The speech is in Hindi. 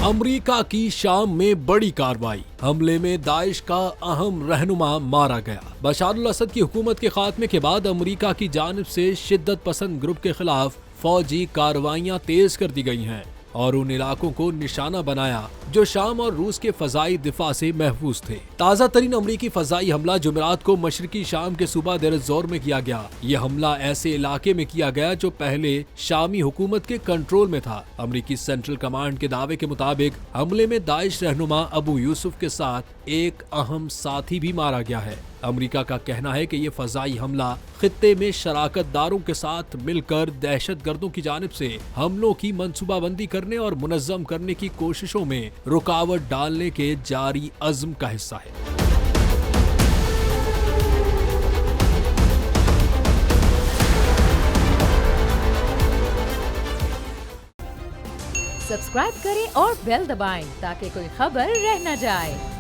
अमेरिका की शाम में बड़ी कार्रवाई, हमले में दाइश का अहम रहनुमा मारा गया। बशार अल असद की हुकूमत के खात्मे के बाद अमेरिका की जानिब से शिद्दत पसंद ग्रुप के खिलाफ फौजी कार्रवाइयां तेज कर दी गई हैं और उन इलाकों को निशाना बनाया जो शाम और रूस के फजाई दिफा से महफूज थे। ताज़ा तरीन अमरीकी फजाई हमला जुमेरात को मशरकी शाम के सूबा देर जोर में किया गया। ये हमला ऐसे इलाके में किया गया जो पहले शामी हुकूमत के कंट्रोल में था। अमरीकी सेंट्रल कमांड के दावे के मुताबिक हमले में दाइश रहनुमा अबू यूसुफ के साथ एक अहम साथी भी मारा गया है। अमेरिका का कहना है कि ये फजाई हमला खित्ते में शराकतदारों के साथ मिलकर दहशतगर्दों की जानिब से हमलों की मंसूबाबंदी करने और मुनज़्ज़म करने की कोशिशों में रुकावट डालने के जारी अज़्म का हिस्सा है। सब्सक्राइब करें और बेल दबाएं ताकि कोई खबर रह न जाए।